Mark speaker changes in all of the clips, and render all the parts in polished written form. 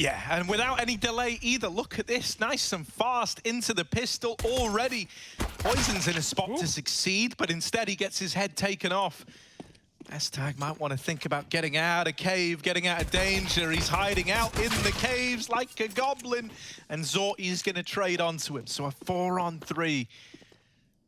Speaker 1: Yeah, and without any delay either. Look at this, nice and fast into the pistol already. Poison's in a spot to succeed, but instead he gets his head taken off. S-Tag might want to think about getting out of cave, getting out of danger. He's hiding out in the caves like a goblin, and Zorti's going to trade onto him. So a 4-on-3.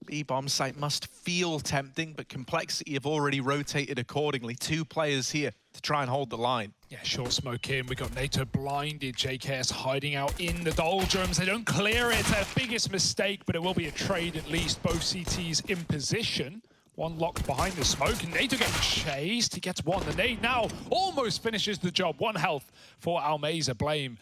Speaker 1: B-bomb site must feel tempting, but Complexity have already rotated accordingly. 2 players here to try and hold the line.
Speaker 2: Yeah, short smoke in. We got NATO blinded. JKS hiding out in the doldrums. They don't clear it. It's their biggest mistake, but it will be a trade at least. Both CTs in position. One locked behind the smoke, and NATO getting chased. He gets one. The nade now almost finishes the job. 1 health for Almeza. Blame.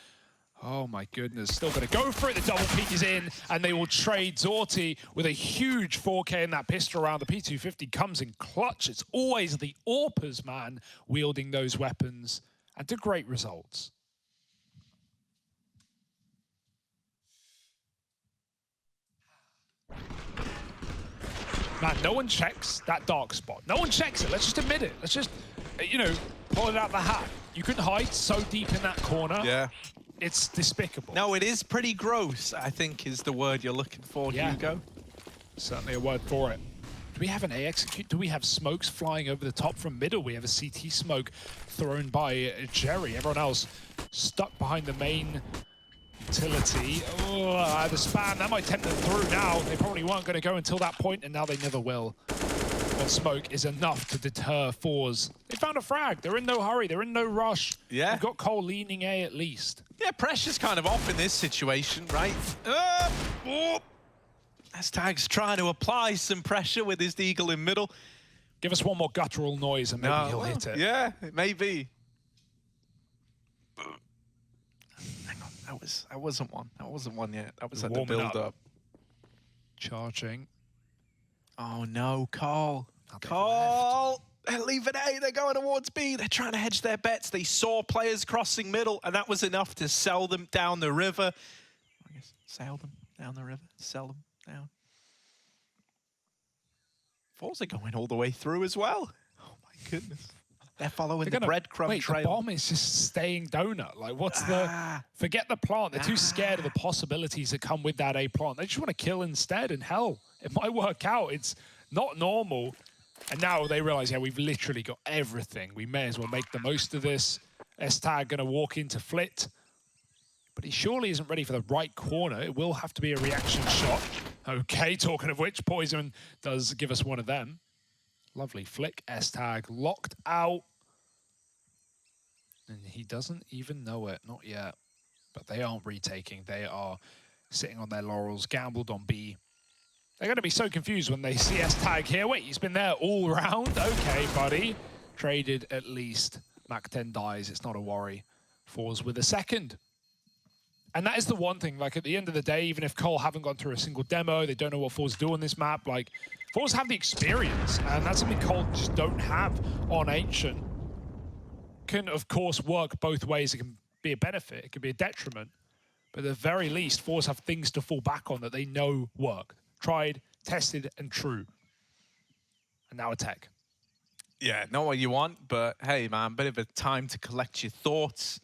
Speaker 2: Oh my goodness, still gonna go for it. The double peek is in, and they will trade Zorti with a huge 4K in that pistol round. The P250 comes in clutch. It's always the AWPers, man, wielding those weapons, and to great results. Man, no one checks that dark spot. No one checks it. Let's just admit it. Let's just, you know, pull it out the hat. You couldn't hide so deep in that corner.
Speaker 1: Yeah.
Speaker 2: It's despicable.
Speaker 1: No, it is pretty gross, I think is the word you're looking for,
Speaker 2: yeah.
Speaker 1: Hugo.
Speaker 2: Certainly a word for it. Do we have an A execute? Do we have smokes flying over the top from middle? We have a CT smoke thrown by Jerry. Everyone else stuck behind the main utility. Oh, the spam, that might tempt them through now. They probably weren't going to go until that point, and now they never will. One smoke is enough to deter ForZe. They found a frag. They're in no hurry. They're in no rush.
Speaker 1: Yeah.
Speaker 2: They've got Cole leaning A at least.
Speaker 1: Yeah, pressure's kind of off in this situation, right? S-Tag's trying to apply some pressure with his Eagle in middle.
Speaker 2: Give us one more guttural noise and maybe he'll hit it.
Speaker 1: Yeah, it may be. Hang on, that wasn't one. That wasn't one yet. That was at the build-up.
Speaker 2: Charging.
Speaker 1: Oh no, Cole. Cole! They're leaving A, they're going towards B. They're trying to hedge their bets. They saw players crossing middle, and that was enough to sell them down the river. I guess sail them down the river, sell them down. ForZe are going all the way through as well. Oh my goodness. They're following the breadcrumb trail.
Speaker 2: Wait, the bomb is just staying donut. Like, what's the... Forget the plant. They're too scared of the possibilities that come with that A plant. They just want to kill instead, and hell, it might work out. It's not normal. And now they realize, yeah, we've literally got everything. We may as well make the most of this. S-Tag going to walk into Flit. But he surely isn't ready for the right corner. It will have to be a reaction shot. Okay, talking of which, Poison does give us one of them. Lovely flick. S-Tag locked out. And he doesn't even know it. Not yet. But they aren't retaking. They are sitting on their laurels, gambled on B. They're going to be so confused when they see S-Tag here. Wait, he's been there all round? Okay, buddy. Traded at least. Mac 10 dies. It's not a worry. ForZe with a second. And that is the one thing, like at the end of the day, even if Cole haven't gone through a single demo, they don't know what ForZe do on this map, like, ForZe have the experience, and that's something Cole just don't have on Ancient. Can, of course, work both ways. It can be a benefit, it can be a detriment, but at the very least, ForZe have things to fall back on that they know work. Tried, tested, and true. And now attack.
Speaker 1: Yeah, not what you want, but hey, man, bit of a time to collect your thoughts.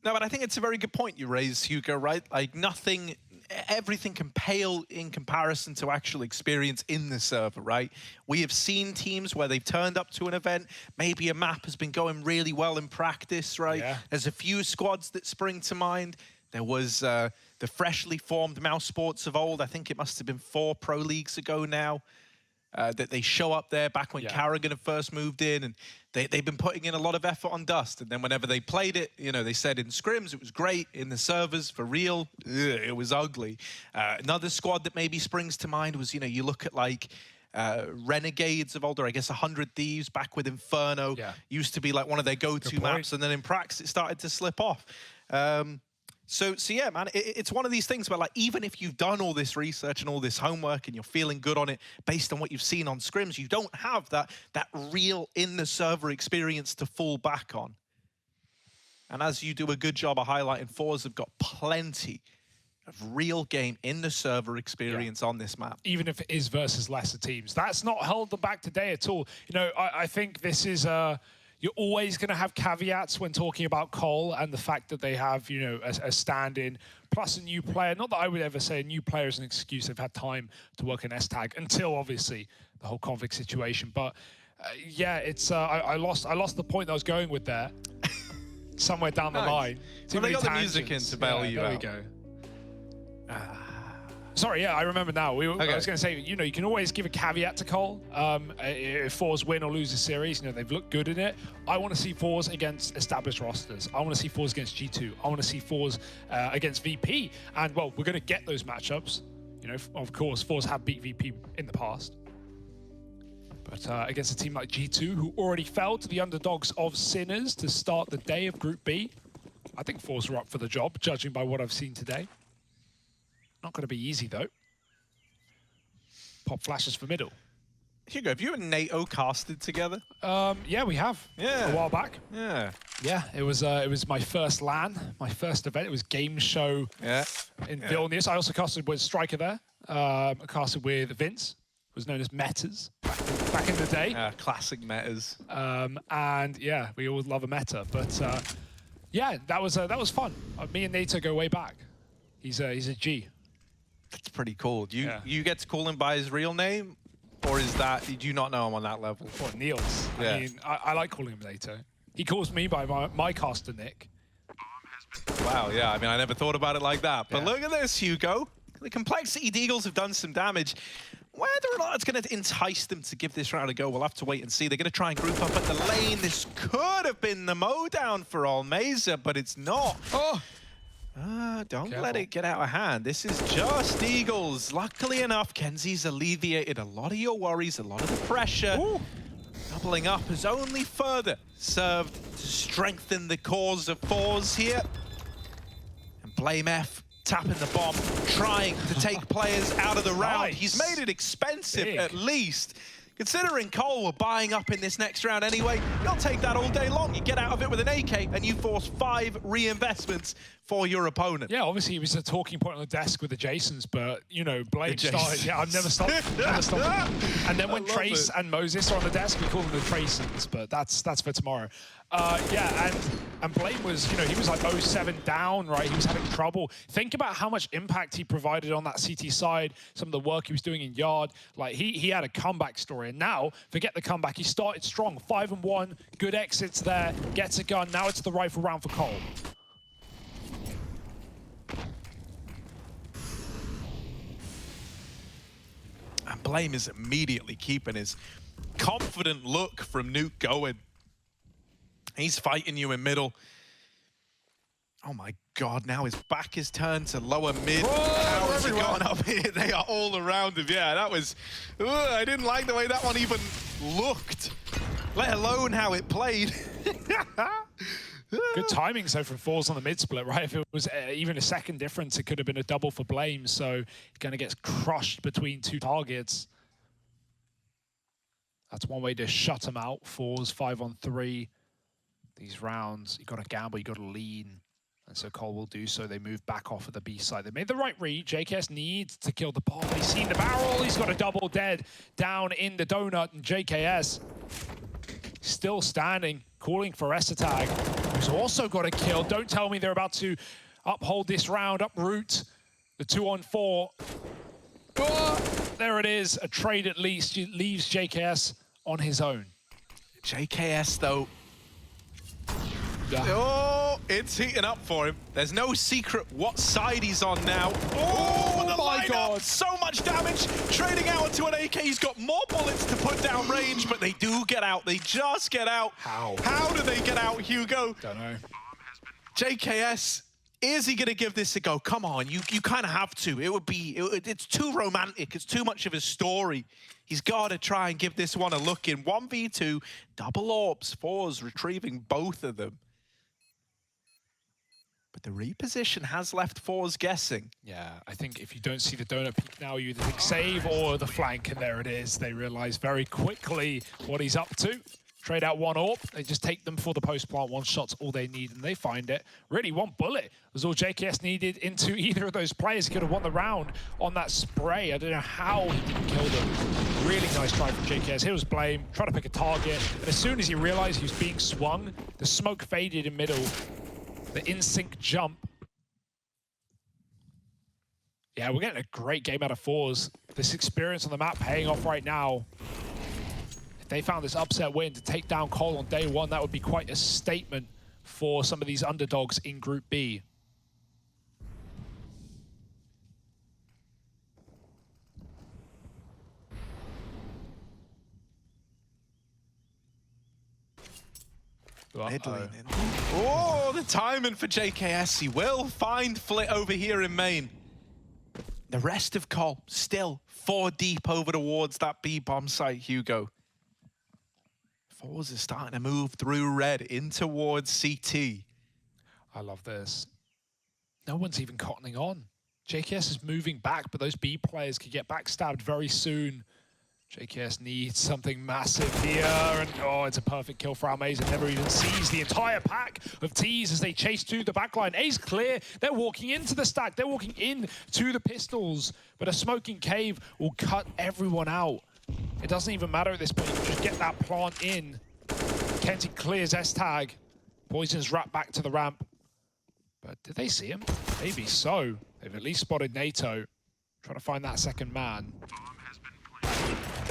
Speaker 1: No, but I think it's a very good point you raise, Hugo, right? Like nothing, everything can pale in comparison to actual experience in the server, right? We have seen teams where they've turned up to an event, maybe a map has been going really well in practice, right?
Speaker 2: Yeah.
Speaker 1: There's a few squads that spring to mind. There was the freshly formed Mouse Sports of old. I think it must have been 4 pro leagues ago now. That they show up there back when Carrigan had first moved in, and they've been putting in a lot of effort on Dust. And then whenever they played it, you know, they said in scrims it was great, in the servers for real, it was ugly. Another squad that maybe springs to mind was, you know, you look at like Renegades of older, I guess 100 Thieves back with Inferno used to be like one of their go-to maps, and then in Prax it started to slip off. So yeah, man, it's one of these things where, like, even if you've done all this research and all this homework and you're feeling good on it based on what you've seen on scrims, you don't have that real in-the-server experience to fall back on. And as you do a good job of highlighting, ForZe have got plenty of real game in-the-server experience on this map.
Speaker 2: Even if it is versus lesser teams. That's not held them back today at all. You know, I think this is you're always going to have caveats when talking about Cole and the fact that they have, you know, a stand-in plus a new player. Not that I would ever say a new player is an excuse. They've had time to work an S-tag until obviously the whole config situation. But yeah, it's I lost the point I was going with there. Somewhere down the line.
Speaker 1: Well, they got the music in to bail you out.
Speaker 2: There we go. Sorry, yeah, I remember now. I was going to say, you know, you can always give a caveat to Cole. If ForZe win or lose a series, you know, they've looked good in it. I want to see ForZe against established rosters. I want to see ForZe against G2. I want to see ForZe against VP. And, well, we're going to get those matchups. You know, of course, ForZe have beat VP in the past. But against a team like G2, who already fell to the underdogs of Sinners to start the day of Group B, I think ForZe are up for the job, judging by what I've seen today. Not going to be easy, though. Pop flashes for middle.
Speaker 1: Hugo, have you and NATO casted together?
Speaker 2: Yeah, we have.
Speaker 1: Yeah.
Speaker 2: A while back.
Speaker 1: Yeah.
Speaker 2: Yeah, it was my first LAN, my first event. It was Game Show in Vilnius. I also casted with Striker there. I casted with Vince, who was known as Metas back in the day.
Speaker 1: Classic Metas.
Speaker 2: And yeah, we always love a meta. But yeah, that was fun. Me and NATO go way back. He's a G.
Speaker 1: That's pretty cool. You get to call him by his real name, or is that, did you not know him on that level?
Speaker 2: What, Niels?
Speaker 1: Yeah.
Speaker 2: I mean, I like calling him NATO. He calls me by my caster nick.
Speaker 1: Wow, yeah, I mean, I never thought about it like that. But look at this, Hugo. The Complexity Deagles have done some damage. Whether or not it's going to entice them to give this round a go, we'll have to wait and see. They're going to try and group up at the lane. This could have been the mowdown for Almeza, but it's not.
Speaker 2: Oh!
Speaker 1: Don't let it get out of hand. This is just Eagles. Luckily enough, Kenzie's alleviated a lot of your worries, a lot of the pressure. Ooh. Doubling up has only further served to strengthen the cause of ForZe here. And Blame F tapping the bomb, trying to take players out of the round.
Speaker 2: Nice.
Speaker 1: He's made it expensive at least. Considering Cole were buying up in this next round anyway, you'll take that all day long. You get out of it with an AK and you force 5 reinvestments for your opponent.
Speaker 2: Yeah, obviously he was a talking point on the desk with the Jasons, but, you know, Blame started. Yeah, I've never stopped. Never stopped. And then when Trace and Moses are on the desk, we call them the Tracens, but that's for tomorrow. Yeah, and Blame was, you know, he was like 0-7 down, right? He was having trouble. Think about how much impact he provided on that CT side, some of the work he was doing in Yard. Like, he had a comeback story. And now, forget the comeback. He started strong, 5-1, good exits there, gets a gun. Now it's the rifle round for Cole.
Speaker 1: And Blame is immediately keeping his confident look from Nuke going. He's fighting you in middle. Oh my God, now his back is turned to lower mid. How has he gone up here? They are all around him. Yeah, that was, I didn't like the way that one even looked, let alone how it played.
Speaker 2: Good timing so from ForZe on the mid split, right? If it was even a second difference, it could have been a double for Blame. So he kind of gets crushed between 2 targets. That's one way to shut him out. ForZe 5-on-3. These rounds, you got to gamble, you got to lean. And so Cole will do so. They move back off of the B side. They made the right read. JKS needs to kill the ball. He's seen the barrel. He's got a double dead down in the donut. And JKS still standing, calling for S-tag, who's also got a kill. Don't tell me they're about to uphold this round, uproot the 2-on-4. Oh, there it is. A trade at least. It leaves JKS on his own.
Speaker 1: JKS, though. Oh, it's heating up for him. There's no secret what side he's on now. Oh, the
Speaker 2: my God.
Speaker 1: So much damage. Trading out into an AK. He's got more bullets to put down range, but they do get out. They just get out.
Speaker 2: How?
Speaker 1: How do they get out, Hugo?
Speaker 2: Don't know.
Speaker 1: JKS, is he going to give this a go? Come on, you kind of have to. It's too romantic. It's too much of a story. He's got to try and give this one a look in. 1v2, double orbs, ForZe retrieving both of them. But the reposition has left ForZe guessing.
Speaker 2: Yeah, I think if you don't see the donut peak now, you either think save or the flank, and there it is. They realize very quickly what he's up to. trade out one AWP. They just take them for the post-plant. One shot's all they need, and they find it. Really, one bullet was all JKS needed into either of those players. He could have won the round on that spray. I don't know how he didn't kill them. Really nice try from JKS. Here was Blame, trying to pick a target. And as soon as he realized he was being swung, the smoke faded in middle. The in-sync jump. Yeah, we're getting a great game out of ForZe. This experience on the map paying off right now. If they found this upset win to take down Cole on day one, that would be quite a statement for some of these underdogs in Group B.
Speaker 1: Oh, the timing for JKS. He will find Flit over here in main. The rest of Cole still 4 deep over towards that B bomb site, Hugo. ForZe is starting to move through red in towards CT.
Speaker 2: I love this. No one's even cottoning on. JKS is moving back, but those B players could get backstabbed very soon. JKS needs something massive here, and oh, it's a perfect kill for Almaze. Never even sees the entire pack of T's as they chase to the backline. A's clear, they're walking into the stack, they're walking in to the pistols, but a smoking cave will cut everyone out. It doesn't even matter at this point, you can just get that plant in. Kenzie clears S-Tag. Poison's wrapped back to the ramp. But did they see him? Maybe so. They've at least spotted NATO. Trying to find that second man.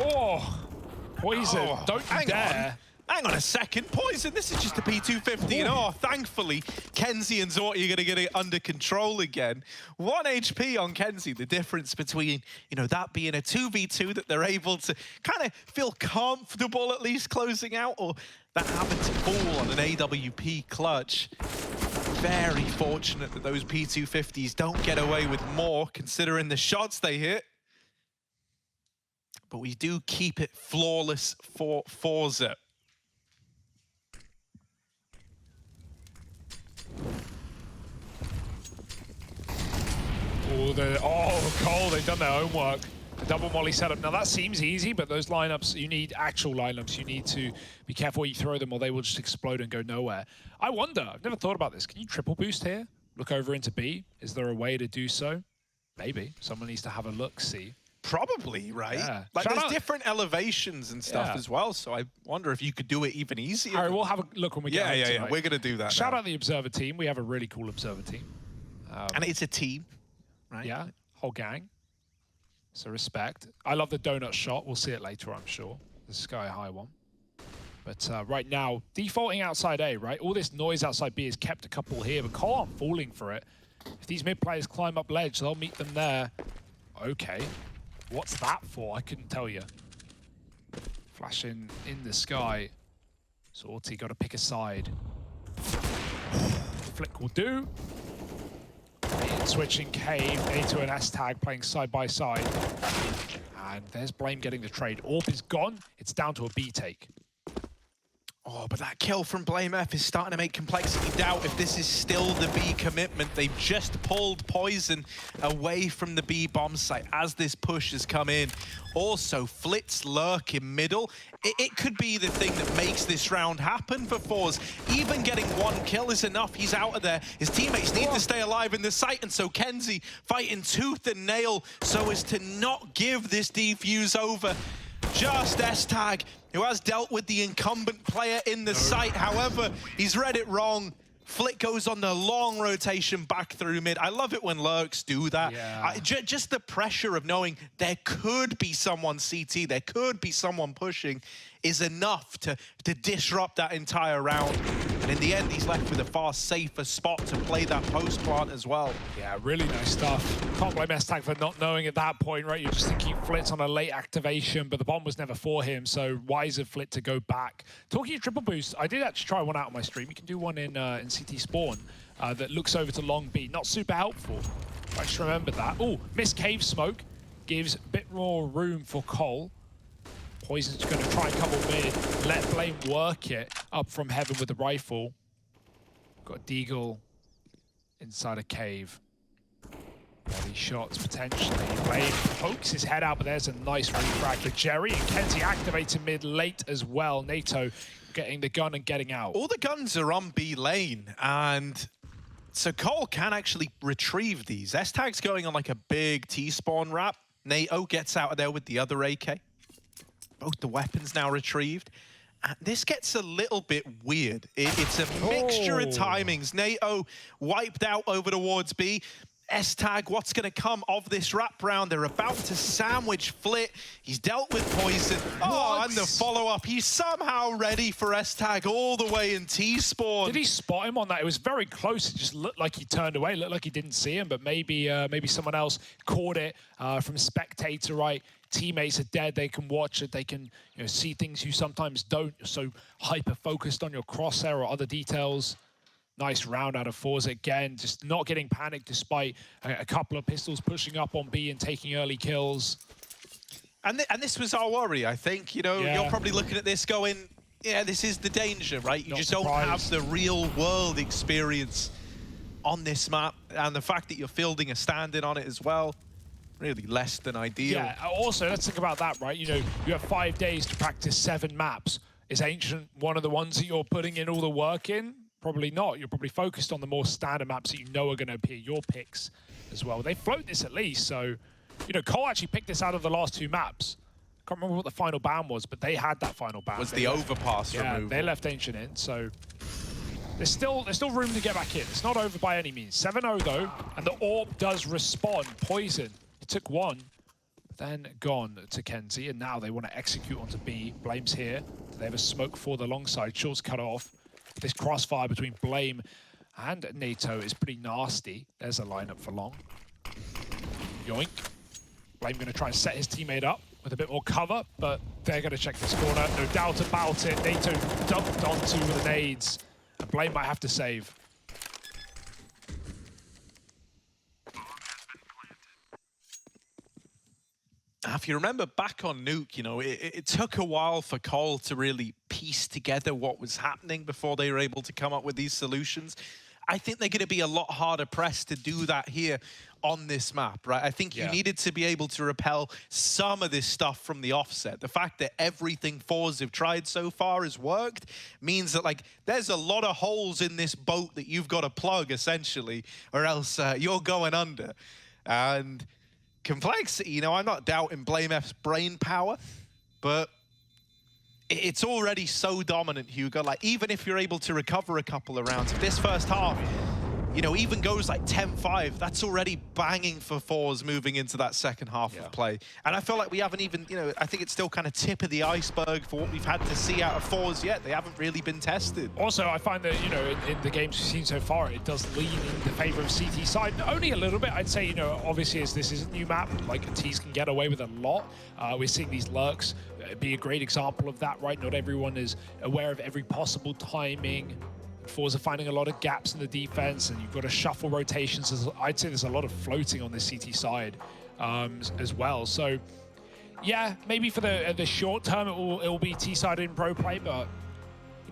Speaker 2: Oh, Poison, don't you dare.
Speaker 1: Hang on a second, Poison, this is just a P250, and oh, thankfully, Kenzie and Zorti are going to get it under control again. 1 HP on Kenzie, the difference between, you know, that being a 2v2 that they're able to kind of feel comfortable at least closing out, or that having to fall on an AWP clutch. Very fortunate that those P250s don't get away with more, considering the shots they hit. But we do keep it flawless for ForZe.
Speaker 2: Oh, Cole, they've done their homework. The double molly setup. Now that seems easy, but those lineups, you need actual lineups. You need to be careful where you throw them or they will just explode and go nowhere. I wonder, I've never thought about this. Can you triple boost here? Look over into B. Is there a way to do so? Maybe. Someone needs to have a look, see.
Speaker 1: Probably, right?
Speaker 2: Yeah.
Speaker 1: Like there's different elevations and stuff as well, so I wonder if you could do it even easier.
Speaker 2: All right, we'll have a look when we get
Speaker 1: into it. We're going to do that
Speaker 2: Shout out the Observer team. We have a really cool Observer team.
Speaker 1: And it's a team, right?
Speaker 2: Yeah, whole gang. So respect. I love the donut shot. We'll see it later, I'm sure. The sky high one. But right now, defaulting outside A, right? All this noise outside B has kept a couple here, but Cole aren't falling for it. If these mid players climb up ledge, they'll meet them there. Okay. What's that for? I couldn't tell you. Flashing in the sky. Zorti got to pick a side. Flick will do. Switching cave, A2 and S-Tag playing side by side. And there's Blame getting the trade. AWP is gone. It's down to a B take.
Speaker 1: Oh, but that kill from Blame F is starting to make Complexity doubt if this is still the B commitment. They've just pulled Poison away from the B bomb site as this push has come in. Also, Flit's lurk in middle. It could be the thing that makes this round happen for ForZe. Even getting 1 kill is enough. He's out of there. His teammates need to stay alive in the site, and so Kenzie fighting tooth and nail so as to not give this defuse over. Just S-Tag, who has dealt with the incumbent player in the site. However, he's read it wrong. Flick goes on the long rotation back through mid. I love it when lurks do that.
Speaker 2: Yeah.
Speaker 1: Just the pressure of knowing there could be someone CT, there could be someone pushing, is enough to disrupt that entire round. And in the end, he's left with a far safer spot to play that post plant as well.
Speaker 2: Yeah, really nice stuff. Can't blame S-Tag for not knowing at that point, right? You're just thinking Flit's on a late activation, but the bomb was never for him, so wise of Flit to go back. Talking of triple boost, I did actually try one out on my stream. You can do one in CT Spawn that looks over to long B. Not super helpful. I just remembered that. Oh, missed cave smoke. Gives a bit more room for Cole. Poison's going to try and couple mid, let Blame work it up from heaven with the rifle. Got Deagle inside a cave. Body shots potentially. Blame pokes his head out, but there's a nice refrag for Jerry. And Kenzie activates in mid late as well. NATO getting the gun and getting out.
Speaker 1: All the guns are on B lane, and so Cole can actually retrieve these. S-Tag's going on like a big T-spawn wrap. NATO gets out of there with the other AK. Both the weapons now retrieved. And this gets a little bit weird. It's a mixture of timings. NATO wiped out over towards B. S-Tag, what's going to come of this wrap round? They're about to sandwich Flit. He's dealt with poison. Oh, and the follow-up. He's somehow ready for S-Tag all the way in T-spawn.
Speaker 2: Did he spot him on that? It was very close. It just looked like he turned away. It looked like he didn't see him, but maybe someone else caught it from spectator, right? Teammates are dead. They can watch it. They can see things you sometimes don't. You're so hyper-focused on your crosshair or other details. Nice round out of ForZe again, just not getting panicked despite a couple of pistols pushing up on B and taking early kills.
Speaker 1: And this was our worry, I think. You're probably looking at this going, yeah, this is the danger, right? You just don't have the real world experience on this map. And the fact that you're fielding a stand-in on it as well, really less than ideal.
Speaker 2: Yeah, also, let's think about that, right? You have 5 days to practice 7 maps. Is Ancient one of the ones that you're putting in all the work in? Probably not. You're probably focused on the more standard maps that are going to appear your picks as well. They float this at least, so Cole actually picked this out of the last 2 maps. Can't remember what the final ban was, but they had that final ban.
Speaker 1: Was the overpass removal.
Speaker 2: Yeah, they left Ancient in, so there's still room to get back in. It's not over by any means. 7-0 though, and the AWP does respond. Poison. It took 1, then gone to Kenzie, and now they want to execute onto B. Blame's here. They have a smoke for the long side. Short's cut off. This crossfire between Blame and NATO is pretty nasty. There's a lineup for long. Yoink. Blame going to try and set his teammate up with a bit more cover, but they're going to check this corner. No doubt about it. NATO dumped onto the nades, and Blame might have to save.
Speaker 1: If you remember back on Nuke, it took a while for Cole to really piece together what was happening before they were able to come up with these solutions. I think they're going to be a lot harder pressed to do that here on this map, right? I think you needed to be able to repel some of this stuff from the offset. The fact that everything ForZe have tried so far has worked means that, there's a lot of holes in this boat that you've got to plug, essentially, or else you're going under. And complexity, I'm not doubting Blame F's brain power, but it's already so dominant, Hugo. Even if you're able to recover a couple of rounds, if this first half, even goes 10-5, that's already banging for ForZe moving into that second half of play. And I feel like we haven't even, I think it's still kind of tip of the iceberg for what we've had to see out of ForZe yet. They haven't really been tested.
Speaker 2: Also, I find that, in the games we've seen so far, it does lean in the favor of CT side. Only a little bit, I'd say, obviously, as this is a new map, T's can get away with a lot. We're seeing these lurks be a great example of that, right? Not everyone is aware of every possible timing. ForZe are finding a lot of gaps in the defense, and you've got to shuffle rotations. I'd say there's a lot of floating on the CT side as well. So, yeah, maybe for the short term, it will be T-side in pro play, but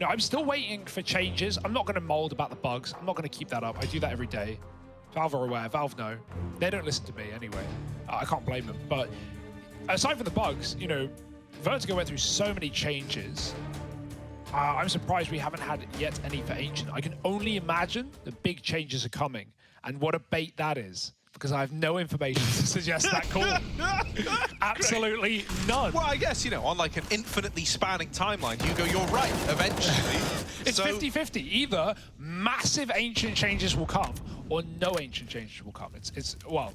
Speaker 2: I'm still waiting for changes. I'm not going to mold about the bugs. I'm not going to keep that up. I do that every day. Valve are aware. Valve know. They don't listen to me anyway. I can't blame them. But aside from the bugs, Vertigo went through so many changes. I'm surprised we haven't had yet any for Ancient. I can only imagine the big changes are coming, and what a bait that is, because I have no information to suggest that call. Absolutely none.
Speaker 1: Well, I guess, on an infinitely spanning timeline, Hugo, you're right, eventually.
Speaker 2: It's 50-50. Either massive Ancient changes will come, or no Ancient changes will come. Well,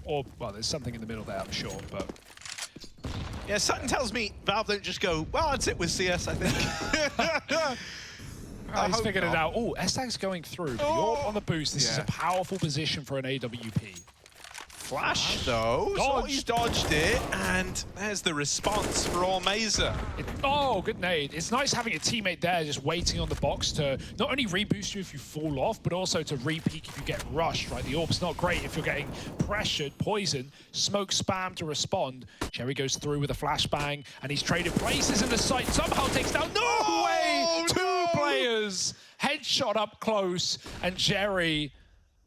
Speaker 2: there's something in the middle there, I'm sure, but...
Speaker 1: Yeah, something tells me Valve don't just go, well, that's it with CS, I think.
Speaker 2: He's figured it out. Oh, S-Tag's going through. But you're on the boost. This is a powerful position for an AWP.
Speaker 1: Flash, though. So he's dodged it, and there's the response for Meza.
Speaker 2: Oh, good nade. It's nice having a teammate there just waiting on the box to not only reboost you if you fall off, but also to re-peek if you get rushed, right? The AWP's not great if you're getting pressured, poison, smoke spam to respond. Cherry goes through with a flashbang, and he's traded places in the site. Somehow takes down, no way! Two players, headshot up close, and Jerry,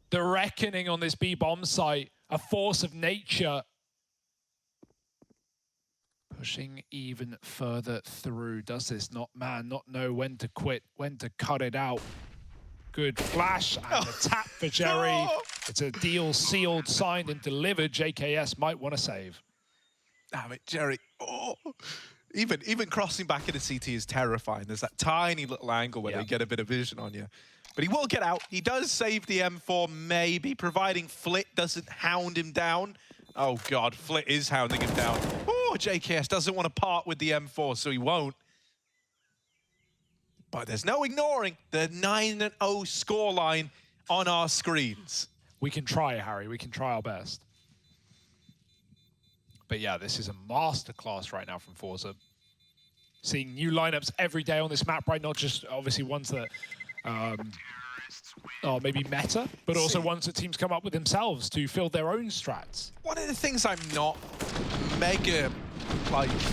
Speaker 2: the reckoning on this B bomb site, a force of nature. Pushing even further through. Does this not know when to quit, when to cut it out? Good flash and a tap for Jerry.
Speaker 1: No.
Speaker 2: It's a deal sealed, signed and delivered. JKS might want to save.
Speaker 1: Damn it, Jerry. Oh. Even crossing back into CT is terrifying. There's that tiny little angle where they get a bit of vision on you. But he will get out. He does save the M4, maybe, providing Flit doesn't hound him down. Oh, God, Flit is hounding him down. Oh, JKS doesn't want to part with the M4, so he won't. But there's no ignoring the 9-0 scoreline on our screens.
Speaker 2: We can try, Harry. We can try our best. But yeah, this is a masterclass right now from ForZe. Seeing new lineups every day on this map, right? Not just obviously ones that are maybe meta, but also ones that teams come up with themselves to fill their own strats.
Speaker 1: One of the things I'm not mega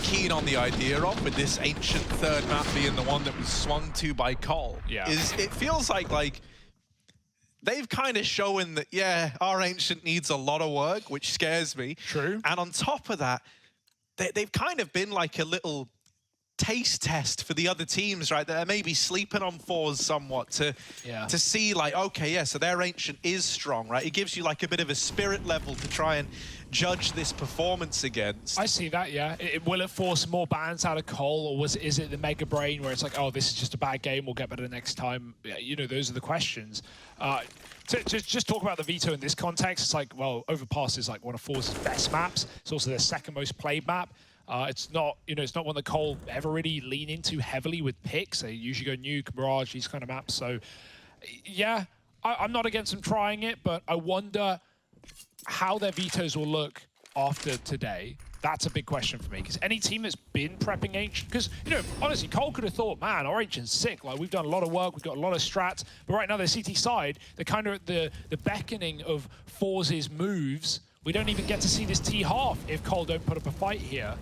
Speaker 1: keen on the idea of, with this ancient third map being the one that was swung to by Cole, is it feels like they've kind of shown that, yeah, our ancient needs a lot of work, which scares me.
Speaker 2: True.
Speaker 1: And on top of that, they've kind of been like a little taste test for the other teams, right? That are maybe sleeping on ForZe somewhat to see like, okay, yeah, so their ancient is strong, right? It gives you like a bit of a spirit level to try and judge this performance against.
Speaker 2: I see that, yeah. Will it force more bans out of Cole, or is it the Mega Brain where it's like, oh, this is just a bad game, we'll get better next time? You know, those are the questions. To just talk about the veto in this context, it's like, well, Overpass is like one of ForZe's best maps. It's also their second most played map. It's not, it's not one that Cole ever really lean into heavily with picks. They usually go Nuke, Mirage, these kind of maps. So, yeah, I'm not against them trying it, but I wonder how their vetoes will look after today. That's a big question for me, because any team that's been prepping Ancient, because, honestly, Cole could have thought, man, our Ancient's sick. Like, we've done a lot of work, we've got a lot of strats, but right now, the CT side, they're kind of the beckoning of ForZe's moves. We don't even get to see this T-half if Cole don't put up a fight here.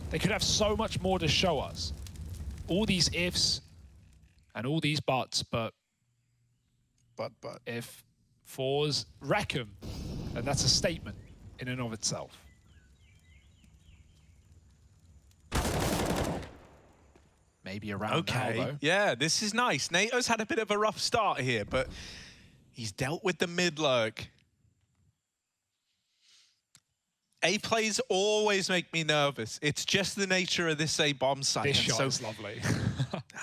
Speaker 2: They could have so much more to show us. All these ifs and all these buts, but if ForZe wreck them, then that's a statement in and of itself. Maybe around now, though.
Speaker 1: Yeah, this is nice. NATO's had a bit of a rough start here, but he's dealt with the mid lurk. A plays always make me nervous. It's just the nature of this A bomb site.
Speaker 2: This shot is lovely.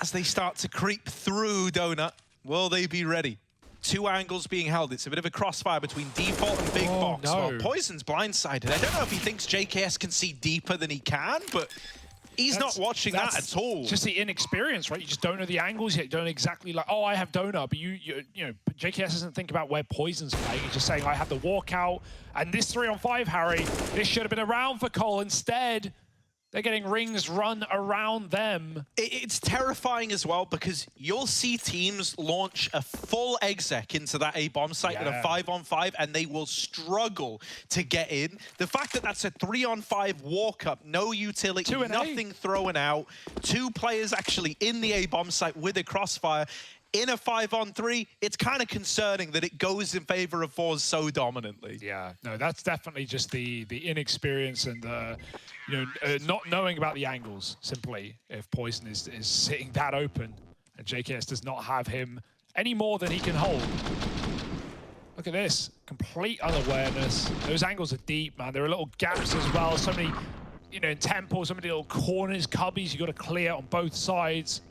Speaker 1: As they start to creep through Donut, will they be ready? Two angles being held. It's a bit of a crossfire between Default and Big Box.
Speaker 2: No.
Speaker 1: Well, Poison's blindsided. I don't know if he thinks JKS can see deeper than he can, but he's not watching that at all.
Speaker 2: Just the inexperience, right? You just don't know the angles yet. You don't exactly like, oh, I have Donut, but you know, JKS doesn't think about where Poison's playing. He's just saying, I have the walkout. And this 3-on-5, Harry, this should have been around for Cole. Instead, they're getting rings run around them.
Speaker 1: It's terrifying as well, because you'll see teams launch a full exec into that A bomb site in a 5-on-5, and they will struggle to get in. The fact that that's a 3-on-5 walk up, no utility, nothing thrown out, two players actually in the A bomb site with a crossfire. In a 5-on-3, it's kind of concerning that it goes in favor of ForZe so dominantly.
Speaker 2: Yeah, no, that's definitely just the inexperience and not knowing about the angles. Simply, if Poison is sitting that open, and JKS does not have him any more than he can hold. Look at this, complete unawareness. Those angles are deep, man. There are little gaps as well. So many, in temple, so many little corners, cubbies you got to clear on both sides.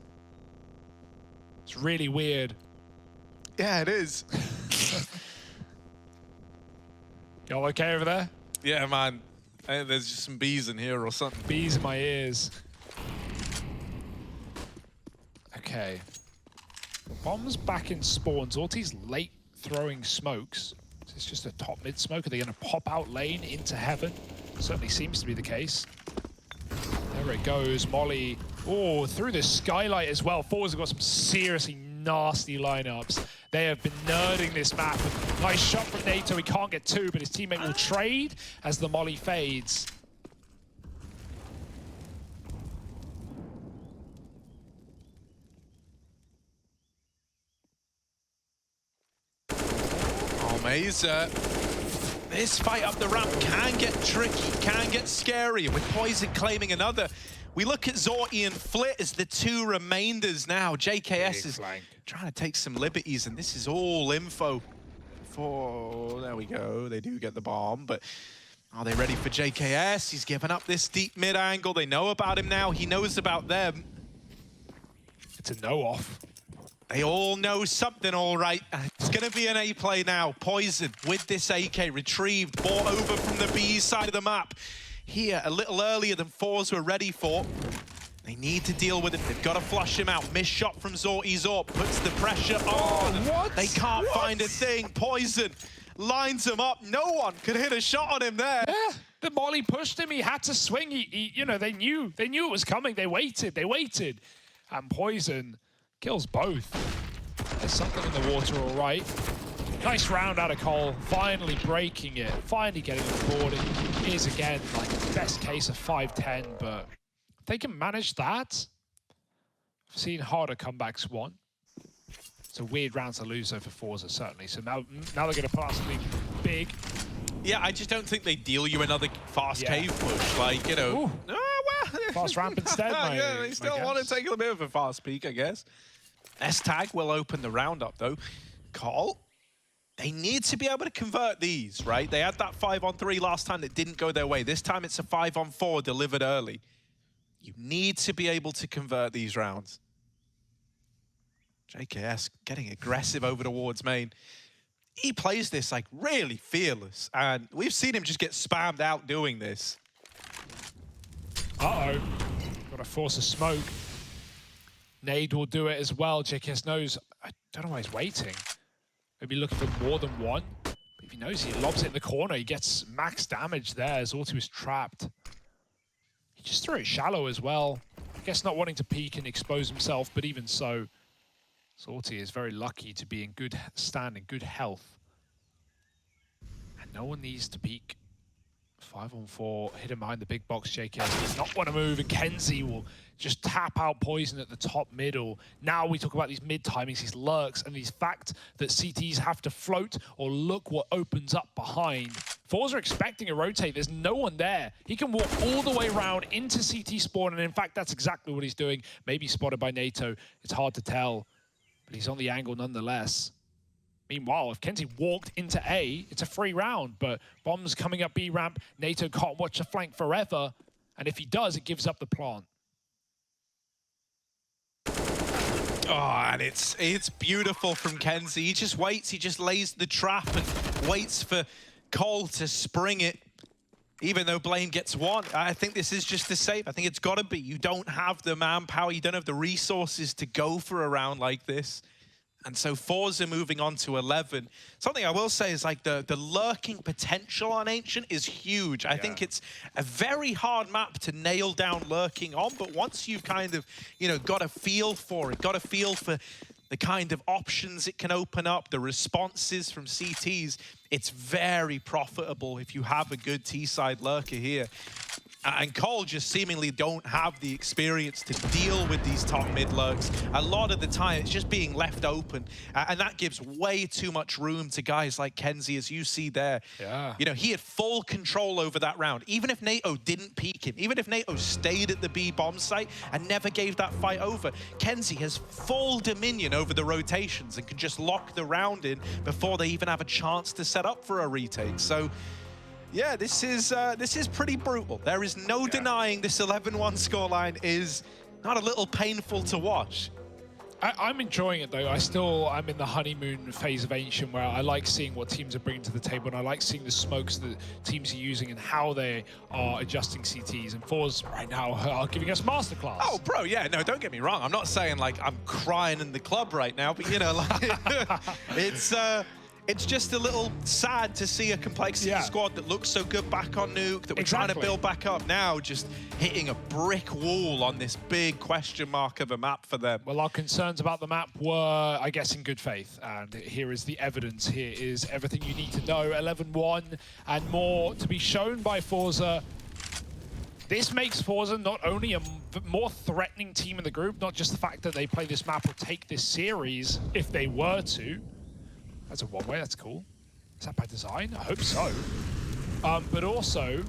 Speaker 2: It's really weird.
Speaker 1: Yeah, it is.
Speaker 2: Y'all okay over there?
Speaker 1: Yeah, man. There's just some bees in here or something.
Speaker 2: Bees in my ears. Okay. Bombs back in spawn. Zorti's late throwing smokes. Is this just a top mid smoke? Are they going to pop out lane into heaven? Certainly seems to be the case. There it goes. Molly. Oh, through the skylight as well. ForZe have got some seriously nasty lineups. They have been nerding this map. Nice shot from NATO. He can't get two, but his teammate will trade as the Molly fades.
Speaker 1: Oh, Mazer. This fight up the ramp can get tricky, can get scary, with Poison claiming another. We look at Zorty and Flit as the two remainders now. JKS is trying to take some liberties, and this is all info for... There we go, they do get the bomb, but are they ready for JKS? He's given up this deep mid angle. They know about him now, he knows about them.
Speaker 2: It's a no-off.
Speaker 1: They all know something, all right. It's going to be an A play now. Poison with this AK retrieved, bought over from the B side of the map. Here, a little earlier than ForZe were ready for. They need to deal with it. They've got to flush him out. Missed shot from Zorty. Zort puts the pressure on.
Speaker 2: What?
Speaker 1: They can't find a thing. Poison lines him up. No one could hit a shot on him there.
Speaker 2: Yeah, the molly pushed him. He had to swing. You know, they knew it was coming. They waited. And Poison kills both. There's something in the water, all right. Nice round out of Cole, finally breaking it, finally getting on board. It is again like best case of 5-10, but if they can manage that, I've seen harder comebacks won. It's a weird round to lose though for ForZe, certainly. So now they're going to put out something big.
Speaker 1: Yeah, I just don't think they deal you another fast cave push. Like, you know.
Speaker 2: Fast ramp instead,
Speaker 1: yeah, they still want to take a bit of a fast peek, I guess. S-Tag will open the round up, though. Cole, they need to be able to convert these, right? They had that 5-on-3 last time that didn't go their way. This time it's a 5-on-4 delivered early. You need to be able to convert these rounds. JKS getting aggressive over towards main. He plays this like really fearless, and we've seen him just get spammed out doing this.
Speaker 2: Uh-oh. Got to force a smoke. Nade will do it as well. JKS knows. I don't know why he's waiting. Maybe looking for more than one. But if he knows, he lobs it in the corner. He gets max damage there. Zorty was trapped. He just threw it shallow as well. I guess not wanting to peek and expose himself, but even so, Zorty is very lucky to be in good standing, good health. And no one needs to peek. 5-on-4, hidden behind the big box. JKS does not want to move, and Kenzie will just tap out Poison at the top middle. Now we talk about these mid timings, these lurks, and these fact that CTs have to float or look what opens up behind. ForZe are expecting a rotate. There's no one there. He can walk all the way around into CT spawn, and in fact, that's exactly what he's doing. Maybe spotted by NATO. It's hard to tell, but he's on the angle nonetheless. Meanwhile, if Kenzie walked into A, it's a free round, but bombs coming up B ramp. NATO can't watch the flank forever, and if he does, it gives up the plant.
Speaker 1: Oh, and it's beautiful from Kenzie. He just waits, he just lays the trap and waits for Cole to spring it. Even though Blame gets one, I think this is just the save. I think it's got to be. You don't have the manpower, you don't have the resources to go for a round like this. And so ForZe moving on to 11. Something I will say is like the lurking potential on Ancient is huge. I think it's a very hard map to nail down lurking on, but once you've kind of, you know, got a feel for it, got a feel for the kind of options it can open up, the responses from CTs, it's very profitable if you have a good T-side lurker here. And Cole just seemingly don't have the experience to deal with these top mid lurks. A lot of the time, it's just being left open. And that gives way too much room to guys like Kenzie, as you see there.
Speaker 2: Yeah.
Speaker 1: You know, he had full control over that round. Even if NATO didn't peek him, even if NATO stayed at the B bomb site and never gave that fight over, Kenzie has full dominion over the rotations and can just lock the round in before they even have a chance to set up for a retake. So, yeah, this is pretty brutal. There is no denying this 11-1 scoreline is not a little painful to watch.
Speaker 2: I'm enjoying it though. I'm in the honeymoon phase of Ancient, where I like seeing what teams are bringing to the table, and I like seeing the smokes that teams are using and how they are adjusting CTs. And ForZe right now are giving us masterclass.
Speaker 1: Oh, bro, yeah, no, don't get me wrong. I'm not saying like I'm crying in the club right now, but you know, like it's just a little sad to see a Complexity squad that looks so good back on Nuke, that we're trying to build back up now, just hitting a brick wall on this big question mark of a map for them.
Speaker 2: Well, our concerns about the map were, I guess, in good faith. And here is the evidence. Here is everything you need to know. 11-1 and more to be shown by ForZe. This makes ForZe not only a more threatening team in the group, not just the fact that they play this map or take this series if they were to. That's a one-way, that's cool. Is that by design? I hope so. But also,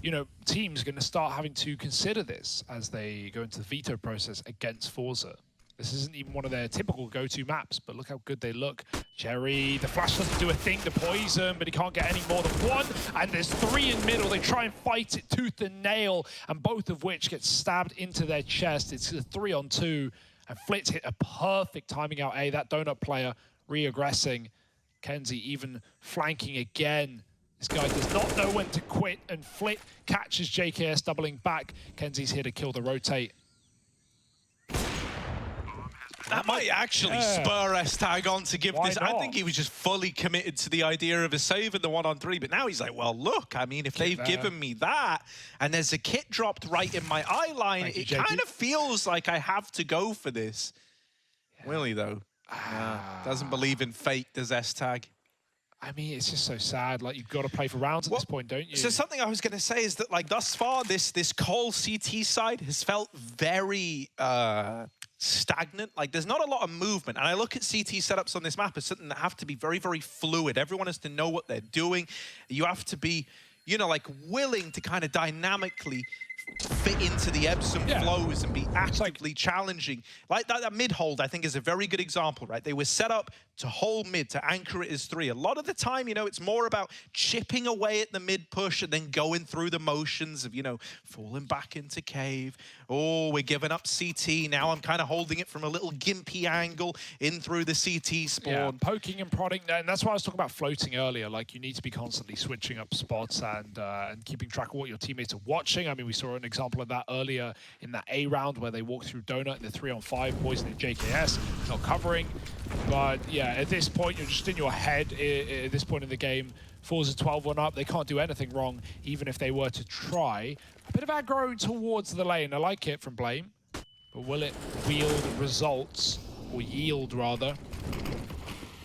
Speaker 2: you know, teams are going to start having to consider this as they go into the veto process against ForZe. This isn't even one of their typical go-to maps, but look how good they look. Jerry, the flash doesn't do a thing to poison, but he can't get any more than one. And there's 3 in middle. They try and fight it tooth and nail, and both of which get stabbed into their chest. It's a 3-on-2, and Flitz hit a perfect timing out A. That donut player re-aggressing. Kenzie even flanking again. This guy does not know when to quit, and Flit catches JKS doubling back. Kenzie's here to kill the rotate.
Speaker 1: That might actually spur S-Tag on to give
Speaker 2: Why
Speaker 1: this.
Speaker 2: not?
Speaker 1: I think he was just fully committed to the idea of a save in the 1-on-3, but now he's like, well, look, I mean, if they've given me that, and there's a kit dropped right in my eye line, it kind of feels like I have to go for this. Yeah. Will he, though? Doesn't believe in fate, does S-Tag.
Speaker 2: I mean, it's just so sad. Like, you've got to play for rounds at this point, don't you?
Speaker 1: So something I was going to say is that, like, thus far, this Cole CT side has felt very stagnant. Like, there's not a lot of movement. And I look at CT setups on this map as something that have to be very, very fluid. Everyone has to know what they're doing. You have to be, you know, like, willing to kind of dynamically fit into the ebbs and flows and be actively challenging. Like that mid-hold, I think, is a very good example, right? They were set up to hold mid, to anchor it as 3. A lot of the time, you know, it's more about chipping away at the mid-push and then going through the motions of, you know, falling back into cave. Oh, we're giving up CT. Now I'm kind of holding it from a little gimpy angle in through the CT spawn.
Speaker 2: Yeah, poking and prodding. And that's why I was talking about floating earlier. Like, you need to be constantly switching up spots and keeping track of what your teammates are watching. I mean, we saw an example of that earlier in that A round where they walked through Donut in the 3-on-5, poisoning JKS, not covering. But yeah, at this point, you're just in your head at this point in the game. ForZe 12-1 up. They can't do anything wrong, even if they were to try. A bit of aggro towards the lane. I like it from Blame. But will it wield results, or yield rather?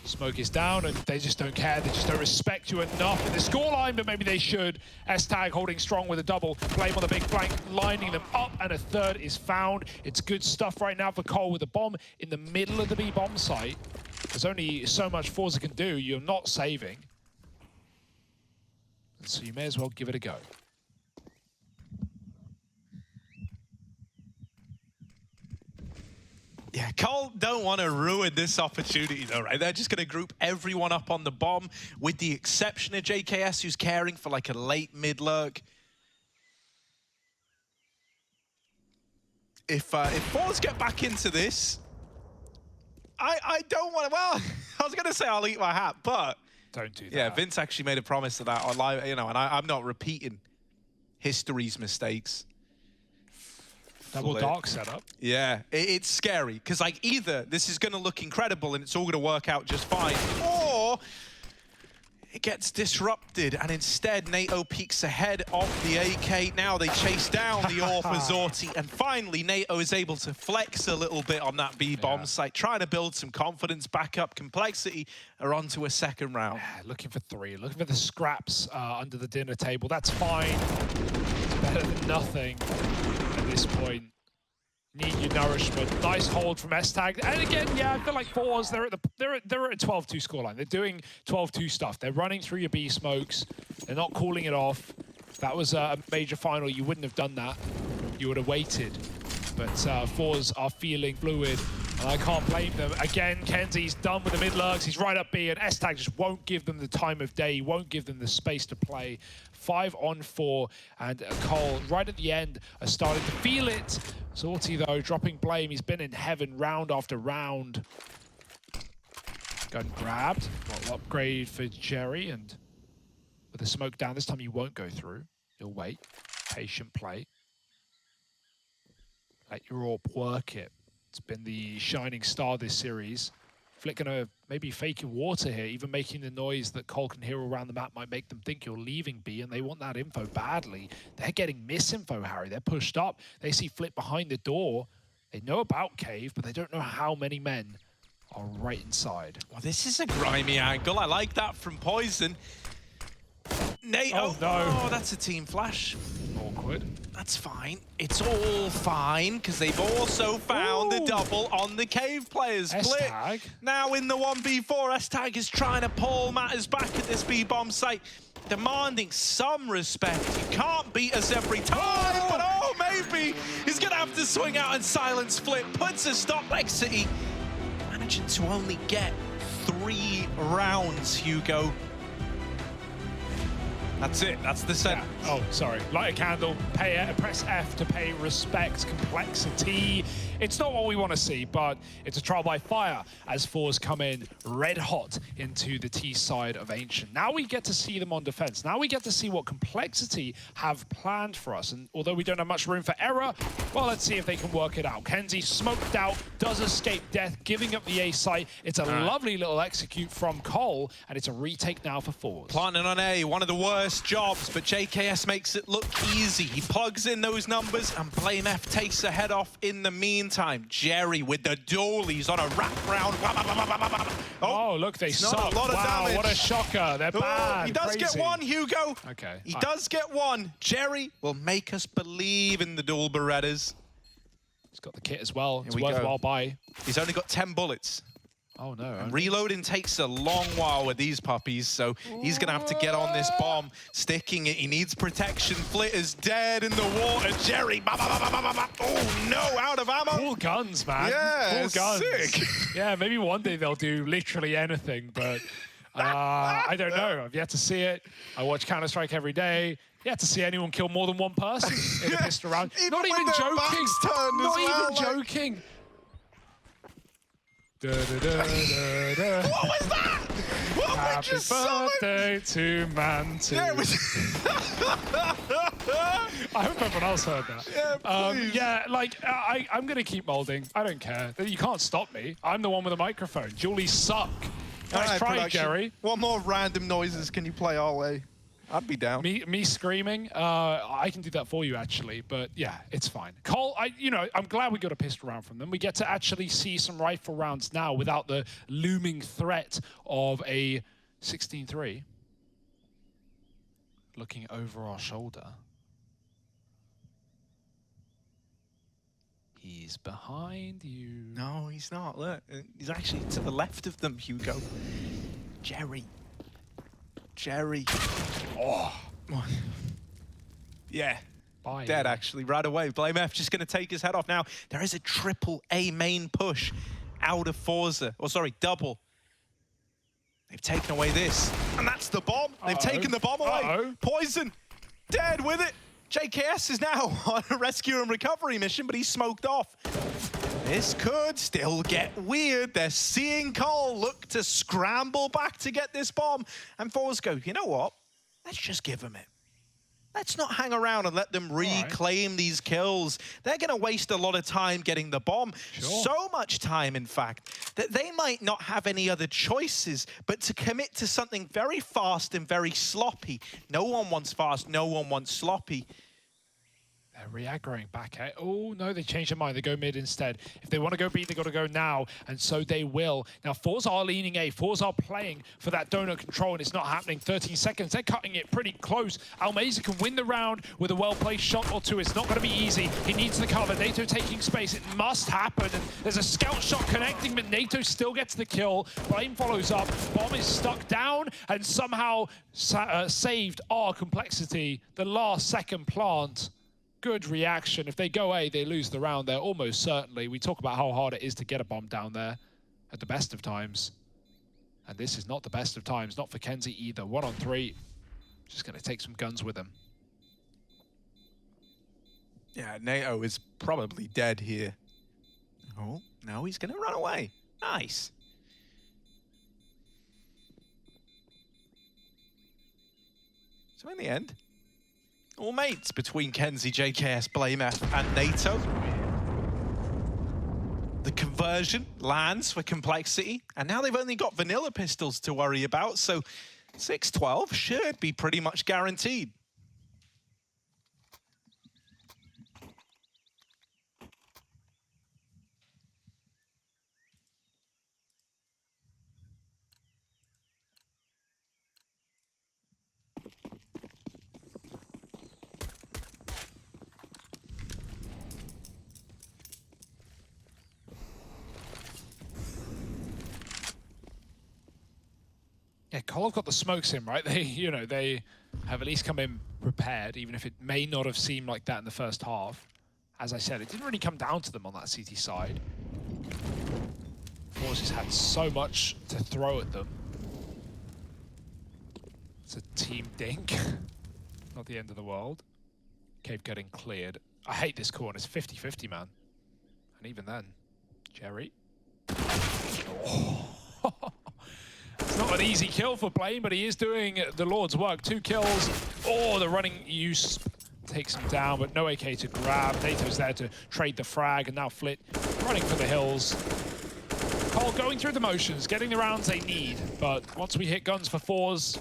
Speaker 2: Smoke is down, and they just don't care. They just don't respect you enough in the scoreline, but maybe they should. S-Tag holding strong with a double. Blame on the big flank, lining them up, and a third is found. It's good stuff right now for Cole with a bomb in the middle of the B bomb site. There's only so much ForZe can do. You're not saving. So you may as well give it a go.
Speaker 1: Yeah, Cole don't want to ruin this opportunity though, right? They're just going to group everyone up on the bomb, with the exception of JKS, who's caring for like a late mid lurk. If ForZe get back into this, I don't want to, well, I was going to say I'll eat my hat, but
Speaker 2: don't do that.
Speaker 1: Yeah, Vince actually made a promise of that on live, you know, and I'm not repeating history's mistakes.
Speaker 2: Double dark setup.
Speaker 1: Yeah, it's scary, because like either this is going to look incredible and it's all going to work out just fine, or it gets disrupted and instead NATO peeks ahead of the AK. Now they chase down the Orpha Zorti, and finally NATO is able to flex a little bit on that B-bomb site, trying to build some confidence, back up Complexity, are onto a second round.
Speaker 2: Looking for 3, looking for the scraps under the dinner table. That's fine. It's better than nothing at this point. Need your nourishment. Nice hold from S-Tag. And again, yeah, I feel like ForZe, they're at a 12-2 scoreline. They're doing 12-2 stuff. They're running through your B smokes. They're not calling it off. If that was a major final, you wouldn't have done that. You would have waited. But ForZe are feeling fluid, and I can't blame them. Again, Kenzie's done with the mid-lurks. He's right up B, and S-Tag just won't give them the time of day. He won't give them the space to play. 5-on-4, and Cole, right at the end, are starting to feel it. Zorti, though, dropping Blame. He's been in heaven round after round. Gun grabbed. Well, upgrade for Jerry, and with the smoke down, this time you won't go through. You'll wait. Patient play. Let your AWP work it. It's been the shining star this series. Flick gonna maybe faking water here, even making the noise that Cole can hear around the map might make them think you're leaving B, and they want that info badly. They're getting misinfo, Harry. They're pushed up. They see Flick behind the door. They know about Cave, but they don't know how many men are right inside.
Speaker 1: Well, this is a grimy angle. I like that from Poison. NATO.
Speaker 2: Oh, no.
Speaker 1: Oh, that's a team flash.
Speaker 2: Awkward. awkward.
Speaker 1: That's fine. It's all fine, because they've also found the double on the Cave players. Split.
Speaker 2: S-Tag.
Speaker 1: Now in the 1v4, S-Tag is trying to pull matters back at this B-bomb site, demanding some respect. You can't beat us every time, but oh, maybe he's going to have to swing out and silence Flip. Puts a stop Complexity, managing to only get 3 rounds, Hugo. That's it. That's the set.
Speaker 2: Yeah. Oh, sorry. Light a candle, press F to pay respect, Complexity. It's not what we want to see, but it's a trial by fire as ForZe come in red hot into the T side of Ancient. Now we get to see them on defense. Now we get to see what Complexity have planned for us. And although we don't have much room for error, well, let's see if they can work it out. Kenzie smoked out, does escape death, giving up the A site. It's a lovely little execute from Cole, and it's a retake now for ForZe.
Speaker 1: Planting on A, one of the worst jobs, but JKS makes it look easy. He plugs in those numbers, and BlameF takes a head off in the meantime. Jerry with the dualies on a wraparound.
Speaker 2: Oh, look, they suck.
Speaker 1: A lot of damage.
Speaker 2: What a shocker. They're bad.
Speaker 1: He does
Speaker 2: Crazy.
Speaker 1: get one, Hugo.
Speaker 2: Okay.
Speaker 1: He does get one. Jerry will make us believe in the dual Berettas.
Speaker 2: He's got the kit as well. It's
Speaker 1: Here we
Speaker 2: worthwhile
Speaker 1: go.
Speaker 2: buy.
Speaker 1: He's only got 10 bullets.
Speaker 2: Oh, no.
Speaker 1: And reloading takes a long while with these puppies, so he's going to have to get on this bomb, sticking it. He needs protection. Flit is dead in the water. Jerry, oh no, out of ammo.
Speaker 2: Cool guns, man.
Speaker 1: Yeah,
Speaker 2: cool guns.
Speaker 1: sick.
Speaker 2: Yeah, maybe one day they'll do literally anything, but I don't know. I've yet to see it. I watch Counter-Strike every day. Yet to see anyone kill more than one person in a pistol round. Not even joking. Not even joking. Da, da, da, da, da.
Speaker 1: What was that? What
Speaker 2: Happy
Speaker 1: just
Speaker 2: birthday to Manti.
Speaker 1: Yeah, it was...
Speaker 2: I hope everyone else heard that.
Speaker 1: Yeah, please.
Speaker 2: Yeah, like, I'm going to keep molding. I don't care. You can't stop me. I'm the one with a microphone. Julies suck. Nice try, Jerry.
Speaker 1: What more random noises can you play our way? I'd be down.
Speaker 2: Me screaming, I can do that for you, actually. But yeah, it's fine. Cole, I'm glad we got a pistol round from them. We get to actually see some rifle rounds now without the looming threat of a 16-3. Looking over our shoulder. He's behind you.
Speaker 1: No, he's not. Look, he's actually to the left of them, Hugo. Jerry. Oh. Yeah.
Speaker 2: Bye.
Speaker 1: Dead, actually, right away. BlameF just going to take his head off now. There is a triple A main push out of ForZe. Or sorry, double. They've taken away this. And that's the bomb. They've taken the bomb away. Poison. Dead with it. JKS is now on a rescue and recovery mission, but he's smoked off. This could still get weird. They're seeing Cole look to scramble back to get this bomb. And ForZe go, you know what? Let's just give him it. Let's not hang around and let them reclaim these kills. They're going to waste a lot of time getting the bomb.
Speaker 2: Sure.
Speaker 1: So much time, in fact, that they might not have any other choices but to commit to something very fast and very sloppy. No one wants fast. No one wants sloppy.
Speaker 2: They're re-aggroing back at. Oh, no, they changed their mind. They go mid instead. If they want to go B, they got to go now, and so they will. Now, ForZe are leaning A. ForZe are playing for that donut control, and it's not happening. 13 seconds. They're cutting it pretty close. Almeza can win the round with a well-placed shot or two. It's not going to be easy. He needs the cover. NATO taking space. It must happen. And there's a scout shot connecting, but NATO still gets the kill. Blame follows up. Bomb is stuck down, and somehow saved our Complexity. The last second plant. Good reaction. If they go A, they lose the round there, almost certainly. We talk about how hard it is to get a bomb down there at the best of times. And this is not the best of times, not for Kenzie either. 1 on 3. Just going to take some guns with him.
Speaker 1: Yeah, NATO is probably dead here. Oh, no, he's going to run away. Nice. So in the end, all mates between Kenzie, JKS, BlameF, and NATO. The conversion lands for Complexity, and now they've only got vanilla pistols to worry about, so 6-12 should be pretty much guaranteed.
Speaker 2: Yeah, Cole have got the smokes in, right? They have at least come in prepared, even if it may not have seemed like that in the first half. As I said, it didn't really come down to them on that CT side. ForZe has had so much to throw at them. It's a team dink. Not the end of the world. Cave getting cleared. I hate this corner. It's 50-50, man. And even then, Jerry. Oh. It's not an easy kill for Blame, but he is doing the Lord's work. 2 kills. Oh, the running use takes him down, but no AK to grab. NATO's there to trade the frag, and now Flit running for the hills. Cole going through the motions, getting the rounds they need, but once we hit guns for ForZe,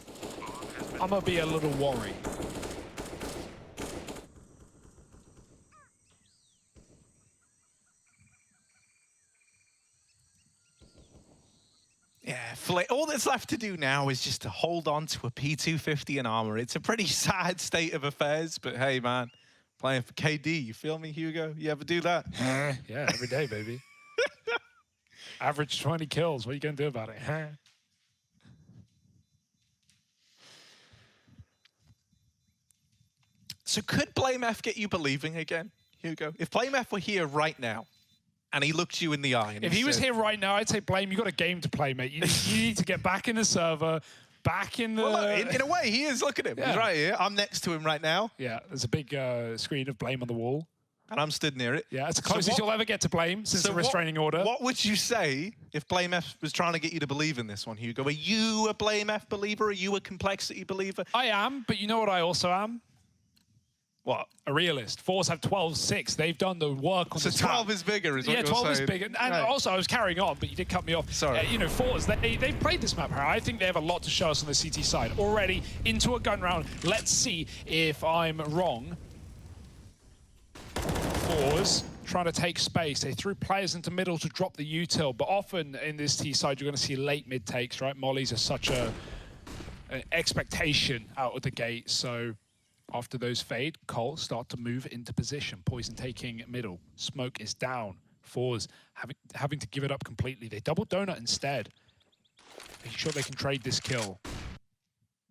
Speaker 2: I'm gonna be a little worried.
Speaker 1: Yeah, all that's left to do now is just to hold on to a P250 and armor. It's a pretty sad state of affairs, but hey, man, playing for KD, you feel me, Hugo? You ever do that?
Speaker 2: Yeah, every day, baby. Average 20 kills. What are you going to do about it?
Speaker 1: So could Blame F get you believing again, Hugo? If Blame F were here right now, and he looked you in the eye. And
Speaker 2: if he was here right now, I'd say, Blame, you got a game to play, mate. You need to get back in the server, back in the...
Speaker 1: Well, look, in a way, he is. Look at him. Yeah. He's right here. I'm next to him right now.
Speaker 2: Yeah, there's a big screen of Blame on the wall.
Speaker 1: And I'm stood near it.
Speaker 2: Yeah, it's the closest you'll ever get to Blame since the restraining order.
Speaker 1: What would you say if Blame F was trying to get you to believe in this one, Hugo? Are you a Blame F believer? Are you a complexity believer?
Speaker 2: I am, but you know what I also am?
Speaker 1: What?
Speaker 2: A realist. ForZe have 12-6. They've done the work on the
Speaker 1: So 12 is bigger, is what you're saying?
Speaker 2: Yeah, 12 is bigger. And also, I was carrying on, but you did cut me off.
Speaker 1: Sorry.
Speaker 2: You know, ForZe, they've played this map, Harry. I think they have a lot to show us on the CT side. Already into a gun round. Let's see if I'm wrong. ForZe trying to take space. They threw players into middle to drop the util, but often in this T side, you're going to see late mid takes, right? Mollies are such an expectation out of the gate, so... After those fade, Cole start to move into position. Poison taking middle. Smoke is down. ForZe having to give it up completely. They double donut instead. Making sure they can trade this kill.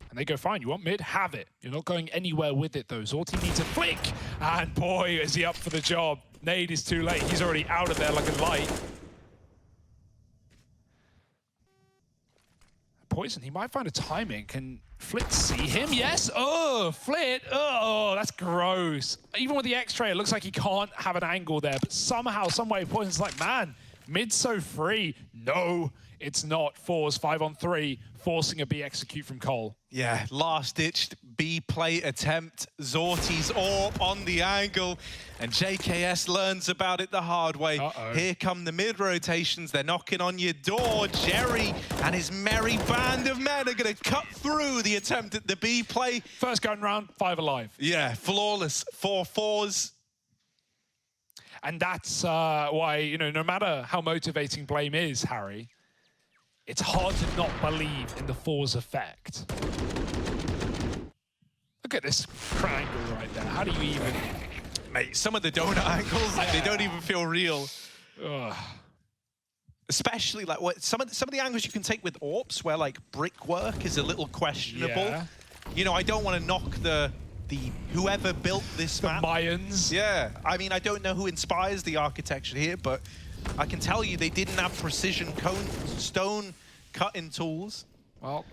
Speaker 2: And they go, fine, you want mid? Have it. You're not going anywhere with it, though. Zorti needs a flick. And boy, is he up for the job. Nade is too late. He's already out of there like a light. Poison, he might find a timing. Can Flit see him? Yes. Oh, Flit. Oh, that's gross. Even with the X-ray, it looks like he can't have an angle there. But somehow, some way, Poison's like, man, mid's so free. No, it's not. ForZe 5-on-3, forcing a B execute from Cole.
Speaker 1: Yeah, last-ditched B play attempt. Zorti's AWP on the angle, and JKS learns about it the hard way. Here come the mid-rotations. They're knocking on your door. Jerry and his merry band of men are going to cut through the attempt at the B play.
Speaker 2: First gun round, 5 alive.
Speaker 1: Yeah, flawless for ForZe.
Speaker 2: And that's why, you know, no matter how motivating Blame is, Harry, it's hard to not believe in the ForZe effect. Look at this triangle right there. How do you even...
Speaker 1: Mate, some of the donut angles, like, they don't even feel real.
Speaker 2: Ugh.
Speaker 1: Especially like some of the angles you can take with AWPs, where like brickwork is a little questionable.
Speaker 2: Yeah.
Speaker 1: You know, I don't want to knock the whoever built this map.
Speaker 2: The Mayans.
Speaker 1: Yeah, I mean, I don't know who inspires the architecture here, but I can tell you they didn't have precision stone cutting tools.
Speaker 2: Well,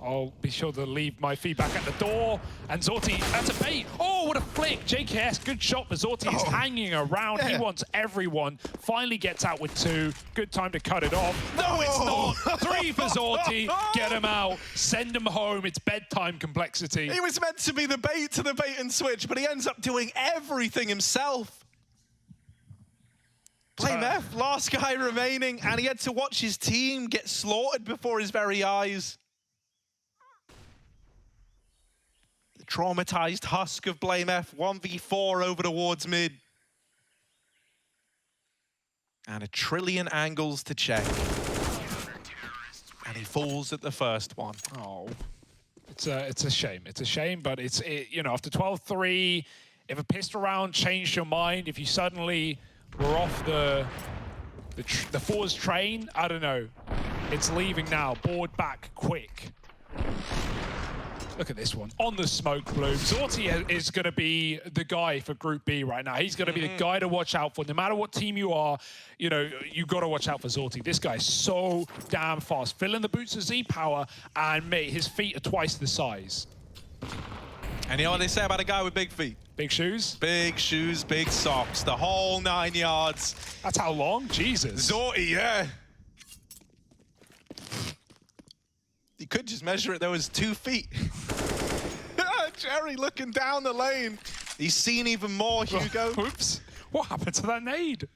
Speaker 2: I'll be sure to leave my feedback at the door. And Zorti, that's a bait. Oh, what a flick. JKS, good shot, but Zorti is hanging around. Yeah. He wants everyone. Finally gets out with 2. Good time to cut it off. No, it's not. 3 for Zorti. Get him out. Send him home. It's bedtime complexity.
Speaker 1: He was meant to be the bait to the bait and switch, but he ends up doing everything himself. Blame F, last guy remaining, and he had to watch his team get slaughtered before his very eyes. The traumatized husk of Blame F, 1v4 over towards mid. And 1 trillion angles to check. And he falls at the first one.
Speaker 2: Oh, it's a shame. It's a shame, but you know, after 12-3, if a pistol round changed your mind, if you suddenly were off the ForZe train, I don't know. It's leaving now. Board back quick. Look at this one. On the smoke bloom. Zorti is going to be the guy for Group B right now. He's going to be the guy to watch out for. No matter what team you are, you know, you got to watch out for Zorti. This guy is so damn fast. Filling the boots of Z-Power, and mate, his feet are twice the size.
Speaker 1: And you know what they say about a guy with big feet?
Speaker 2: Big shoes?
Speaker 1: Big shoes, big socks, the whole 9 yards.
Speaker 2: That's how long? Jesus.
Speaker 1: Zorti, yeah. You could just measure it though as 2 feet. Jerry looking down the lane. He's seen even more, Hugo.
Speaker 2: Oops. What happened to that nade?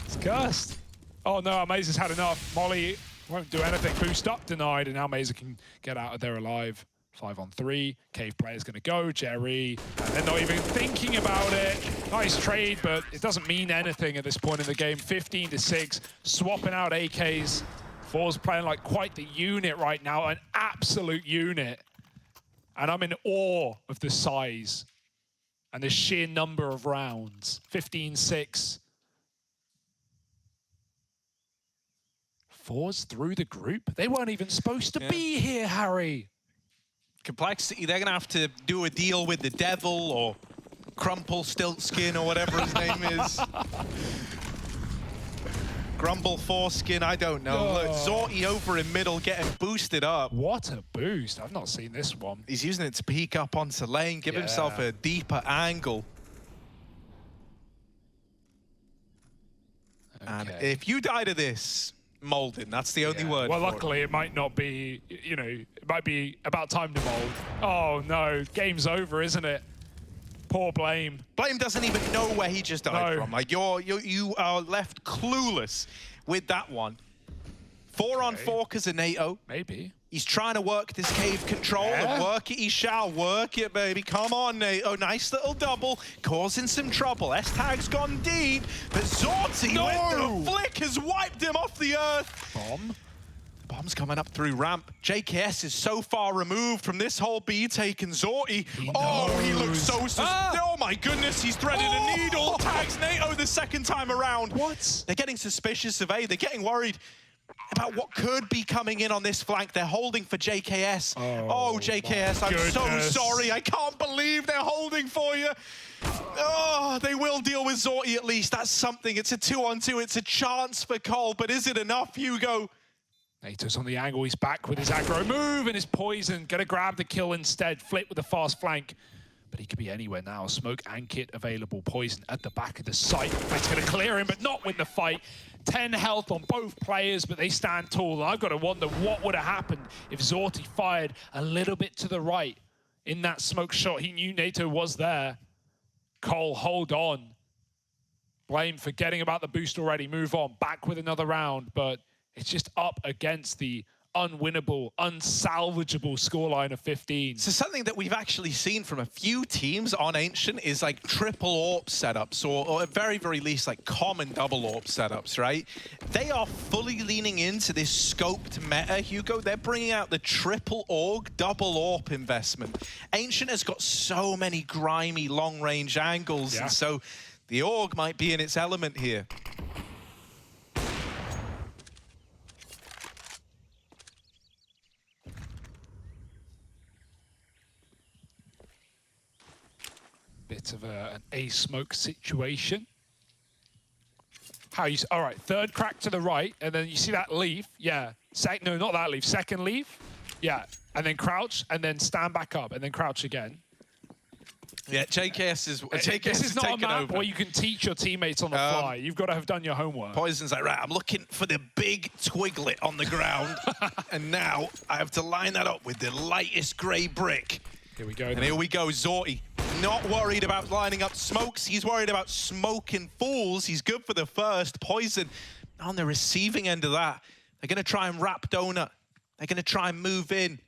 Speaker 2: It's cursed. Oh no, Amaze's had enough. Molly won't do anything. Boost up denied, and now Amaze can get out of there alive. 5 on 3. Cave player's gonna go. Jerry, and they're not even thinking about it. Nice trade, but it doesn't mean anything at this point in the game. 15 to 6, swapping out AKs. ForZe playing like quite the unit right now, an absolute unit. And I'm in awe of the size and the sheer number of rounds. 15-6. ForZe through the group? They weren't even supposed to be here, Harry.
Speaker 1: Complexity, they're gonna have to do a deal with the devil or Crumple Stiltskin or whatever his name is. Grumble Foreskin, I don't know. Look, Zorti over in middle getting boosted up.
Speaker 2: What a boost. I've not seen this one.
Speaker 1: He's using it to peek up onto lane, give himself a deeper angle.
Speaker 2: Okay.
Speaker 1: And if you die to this, molding, that's the only word.
Speaker 2: Well,
Speaker 1: for
Speaker 2: luckily it might not be, you know, it might be about time to mold. Oh no, game's over, isn't it? Poor Blame.
Speaker 1: Blame doesn't even know where he just died from. Like you are left clueless with that one. 4 on 4 Kazaneto.
Speaker 2: Maybe.
Speaker 1: He's trying to work this cave control and work it. He shall work it, baby. Come on, Nato. Nice little double, causing some trouble. S-Tag's gone deep, but Zorti with the flick has wiped him off the earth.
Speaker 2: Bomb.
Speaker 1: Bomb's coming up through ramp. JKS is so far removed from this whole B take, and Zorti, he looks so oh my goodness, he's threading a needle. Tags NATO the second time around.
Speaker 2: What?
Speaker 1: They're getting suspicious of A. They're getting worried about what could be coming in on this flank. They're holding for JKS. Oh JKS, I'm so sorry. I can't believe they're holding for you. Oh, they will deal with Zorti at least. That's something. It's a 2-on-2. It's a chance for Cole, but is it enough, Hugo?
Speaker 2: NATO's on the angle, he's back with his aggro move and his poison. Gonna grab the kill instead, flip with a fast flank. But he could be anywhere now. Smoke and kit available, poison at the back of the site. It's gonna clear him, but not win the fight. 10 health on both players, but they stand tall. And I've got to wonder what would have happened if Zorti fired a little bit to the right in that smoke shot. He knew NATO was there. Cole, hold on. Blame forgetting about the boost already, move on, back with another round, but it's just up against the unwinnable, unsalvageable scoreline of 15.
Speaker 1: So something that we've actually seen from a few teams on Ancient is like triple AWP setups, or at very, very least like common double AWP setups, right? They are fully leaning into this scoped meta, Hugo. They're bringing out the triple AUG, double AWP investment. Ancient has got so many grimy long-range angles, and so the AUG might be in its element here.
Speaker 2: Bit of an A-smoke situation. How you? All right, third crack to the right, and then you see that leaf. Yeah, no, not that leaf. Second leaf. Yeah, and then crouch, and then stand back up, and then crouch again.
Speaker 1: Yeah, JKS is
Speaker 2: this is not a map
Speaker 1: over.
Speaker 2: where you can teach your teammates on the fly. You've got to have done your homework.
Speaker 1: Poison's like, right, I'm looking for the big twiglet on the ground, and now I have to line that up with the lightest grey brick.
Speaker 2: Here we go.
Speaker 1: And here we go, Zorti. Not worried about lining up smokes. He's worried about smoking fools. He's good for the first. Poison on the receiving end of that. They're going to try and wrap Donut. They're going to try and move in.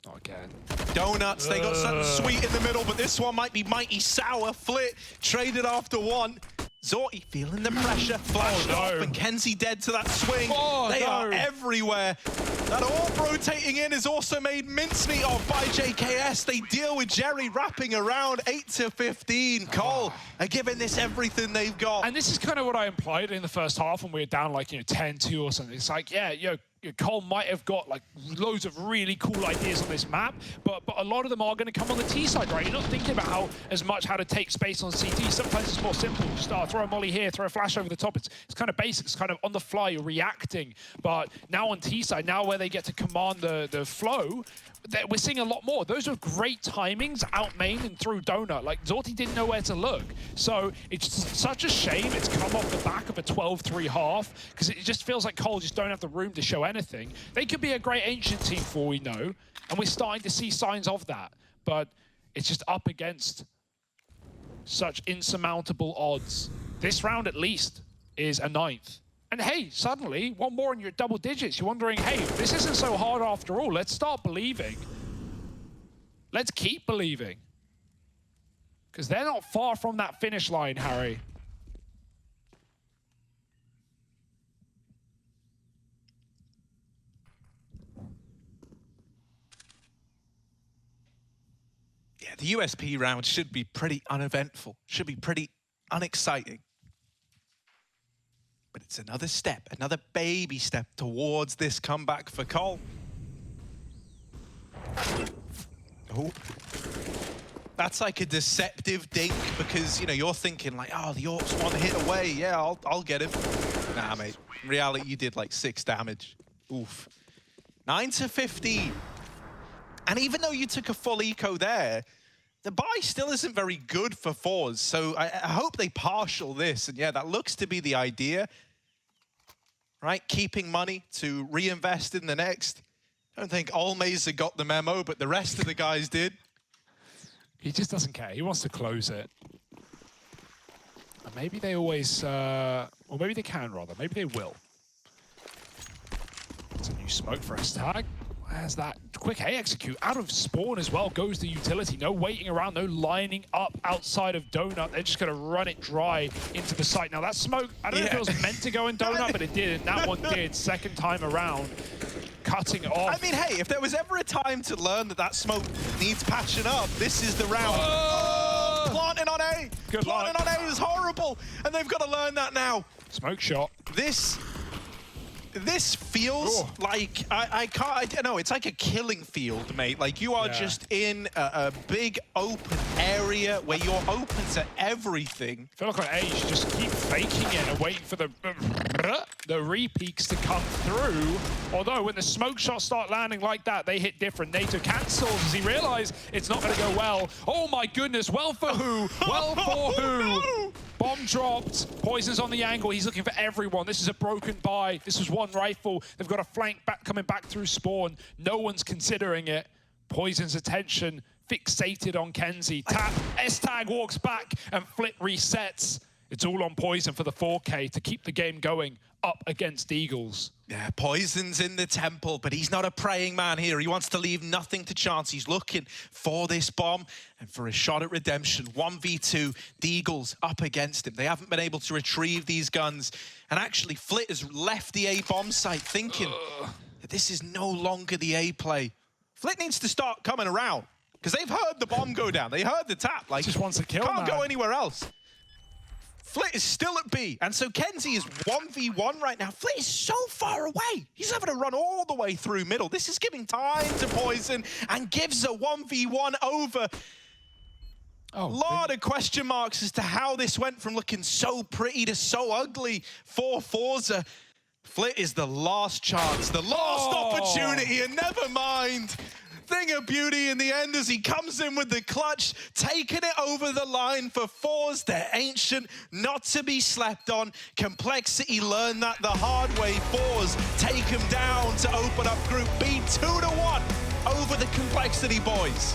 Speaker 2: Not again.
Speaker 1: Donuts, they got something sweet in the middle, but this one might be mighty sour. Flit, traded after one. Zorti feeling the pressure, flashed off, and Kenzie dead to that swing. They are everywhere. That AWP rotating in is also made mincemeat of by JKS. They deal with Jerry wrapping around 8-15. Cole are giving this everything they've got.
Speaker 2: And this is kind of what I implied in the first half when we were down like, 10-2 or something. It's like, yeah, Cole might have got like loads of really cool ideas on this map, but a lot of them are going to come on the T side, right? You're not thinking about how to take space on CT. Sometimes it's more simple. Just throw a molly here, throw a flash over the top. It's kind of basic. It's kind of on the fly. You're reacting. But now on T side, now where they get to command the flow, we're seeing a lot more. Those are great timings out main and through Donut. Like Zorti didn't know where to look. So it's such a shame it's come off the back of a 12-3 half, because it just feels like Cole just don't have the room to show anything. They could be a great Ancient team for all we know, and we're starting to see signs of that. But it's just up against such insurmountable odds. This round at least is a 9th. And hey, suddenly, one more and you're at double digits. You're wondering, hey, this isn't so hard after all. Let's start believing. Let's keep believing. Because they're not far from that finish line, Harry.
Speaker 1: Yeah, the USP round should be pretty uneventful, should be pretty unexciting. But it's another step, another baby step towards this comeback for Cole. Oh. That's like a deceptive dink because, you know, you're thinking like, oh, the Orc's one hit away. Yeah, I'll get him. Nah, mate. In reality, you did like 6 damage. Oof. 9-15. And even though you took a full eco there, the buy still isn't very good for ForZe. So I hope they partial this. And yeah, that looks to be the idea. Right? Keeping money to reinvest in the next. I don't think Almeza got the memo, but the rest of the guys did.
Speaker 2: He just doesn't care. He wants to close it. And maybe they always, or maybe they can rather. Maybe they will. It's a new smoke for S-Tag. Where's that? Quick A execute. Out of spawn as well goes the utility. No waiting around, no lining up outside of Donut. They're just going to run it dry into the site. Now that smoke, I don't know if it was meant to go in Donut, but it did. And that one did. Second time around, cutting it off.
Speaker 1: I mean, hey, if there was ever a time to learn that smoke needs patching up, this is the round. Oh! Planting on A.
Speaker 2: Good
Speaker 1: planting
Speaker 2: luck.
Speaker 1: on A is horrible. And they've got to learn that now.
Speaker 2: Smoke shot.
Speaker 1: This feels like, I don't know, it's like a killing field, mate. Like you are just in a big open area where you're open to everything.
Speaker 2: I feel like on A, you should just keep faking it and waiting for the re-peaks to come through. Although when the smoke shots start landing like that, they hit different. NATO cancels as he realized it's not going to go well. Oh my goodness, well for who? Well for who? Bomb dropped. Poison's on the angle. He's looking for everyone. This is a broken buy. This was one rifle. They've got a flank back coming back through spawn. No one's considering it. Poison's attention fixated on Kenzie. Tap. S-Tag walks back and Flit resets. It's all on Poison for the 4K to keep the game going up against Eagles.
Speaker 1: Yeah, Poison's in the temple, but he's not a praying man here. He wants to leave nothing to chance. He's looking for this bomb and for a shot at redemption. 1v2, the Eagles up against him. They haven't been able to retrieve these guns. And actually, Flit has left the A bomb site thinking that this is no longer the A play. Flit needs to start coming around because they've heard the bomb go down. They heard the tap. Like,
Speaker 2: just wants to kill,
Speaker 1: can't go anywhere else. Flit is still at B, and so Kenzie is 1v1 right now. Flit is so far away. He's having to run all the way through middle. This is giving time to Poison and gives a 1v1 over. Lot of question marks as to how this went from looking so pretty to so ugly for ForZe. Flit is the last chance, the last opportunity, and never mind. Thing of beauty in the end as he comes in with the clutch, taking it over the line for ForZe. They're ancient, not to be slept on. Complexity learned that the hard way. ForZe take him down to open up Group B 2-1 over the Complexity boys.